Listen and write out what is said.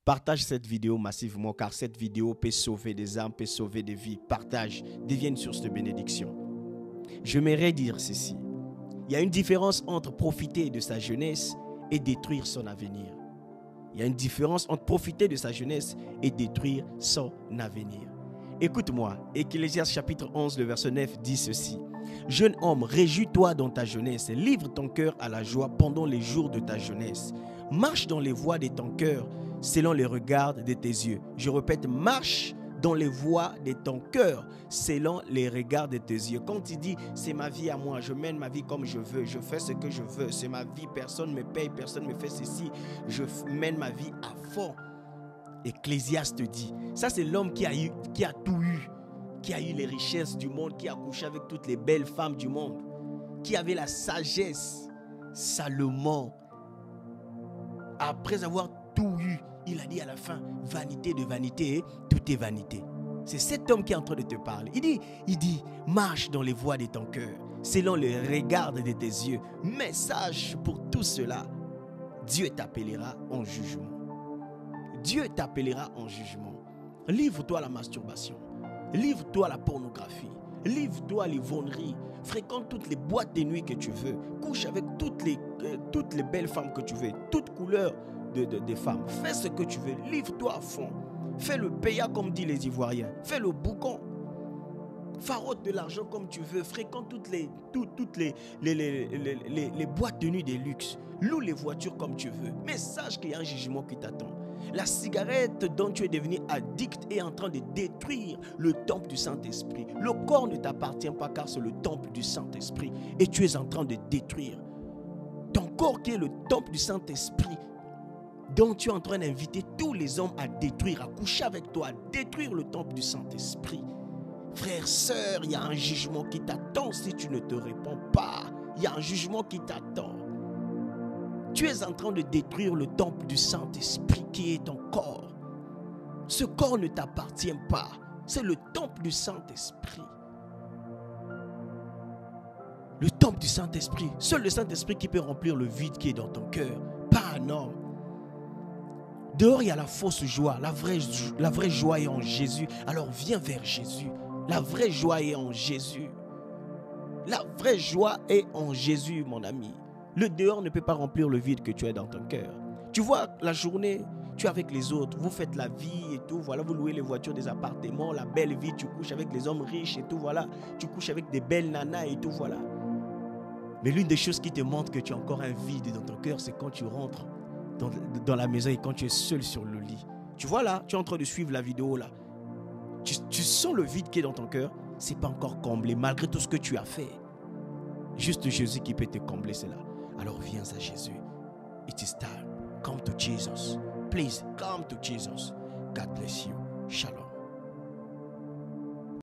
Partage cette vidéo massivement car cette vidéo peut sauver des âmes, peut sauver des vies. Partage, deviens une source de bénédiction. J'aimerais dire ceci. Il y a une différence entre profiter de sa jeunesse et détruire son avenir. Il y a une différence entre profiter de sa jeunesse et détruire son avenir. Écoute-moi, Ecclésiaste chapitre 11, le verset 9 dit ceci. Jeune homme, réjouis-toi dans ta jeunesse, livre ton cœur à la joie pendant les jours de ta jeunesse. Marche dans les voies de ton cœur selon les regards de tes yeux. Je répète, marche dans les voies de ton cœur selon les regards de tes yeux. Quand il dit, c'est ma vie à moi, je mène ma vie comme je veux, je fais ce que je veux, c'est ma vie, personne ne me paye, personne ne me fait ceci, je mène ma vie à fond. Ecclésiaste dit, ça c'est l'homme qui a tout eu, qui a eu les richesses du monde, qui a couché avec toutes les belles femmes du monde, qui avait la sagesse. Salomon, après avoir tout eu, il a dit à la fin, vanité de vanité, tout est vanité. C'est cet homme qui est en train de te parler. Il dit, marche dans les voies de ton cœur, selon les regards de tes yeux. Mais sache pour tout cela, Dieu t'appellera en jugement. Dieu t'appellera en jugement. Livre-toi à la masturbation. Livre-toi à la pornographie. Livre-toi à l'ivonnerie. Fréquente toutes les boîtes de nuit que tu veux. Couche avec toutes les belles femmes que tu veux. Toutes couleurs de femmes. Fais ce que tu veux. Livre-toi à fond. Fais le paya comme disent les Ivoiriens. Fais le boucan. Farote de l'argent comme tu veux. Fréquente toutes les boîtes de nuit de luxe. Loue les voitures comme tu veux. Mais sache qu'il y a un jugement qui t'attend. La cigarette dont tu es devenu addict est en train de détruire le temple du Saint-Esprit. Le corps ne t'appartient pas car c'est le temple du Saint-Esprit. Et tu es en train de détruire ton corps qui est le temple du Saint-Esprit, dont tu es en train d'inviter tous les hommes à détruire, à coucher avec toi, à détruire le temple du Saint-Esprit. Frère, sœur, il y a un jugement qui t'attend si tu ne te réponds pas. Il y a un jugement qui t'attend. Tu es en train de détruire le temple du Saint-Esprit qui est ton corps. Ce corps ne t'appartient pas. C'est le temple du Saint-Esprit. Le temple du Saint-Esprit. Seul le Saint-Esprit qui peut remplir le vide qui est dans ton cœur. Pas un homme. Dehors, il y a la fausse joie. La vraie joie est en Jésus. Alors viens vers Jésus. La vraie joie est en Jésus. La vraie joie est en Jésus, mon ami. Le dehors ne peut pas remplir le vide que tu as dans ton cœur. Tu vois, la journée, tu es avec les autres, vous faites la vie et tout, voilà, vous louez les voitures, des appartements, la belle vie, tu couches avec les hommes riches et tout, voilà, tu couches avec des belles nanas et tout, voilà. Mais l'une des choses qui te montre que tu as encore un vide dans ton cœur, c'est quand tu rentres dans la maison et quand tu es seul sur le lit. Tu vois là, tu es en train de suivre la vidéo là. Tu sens le vide qui est dans ton cœur, c'est pas encore comblé, malgré tout ce que tu as fait. Juste Jésus qui peut te combler cela. Alors viens à Jésus. It is time. Come to Jesus. Please come to Jesus. God bless you. Shalom.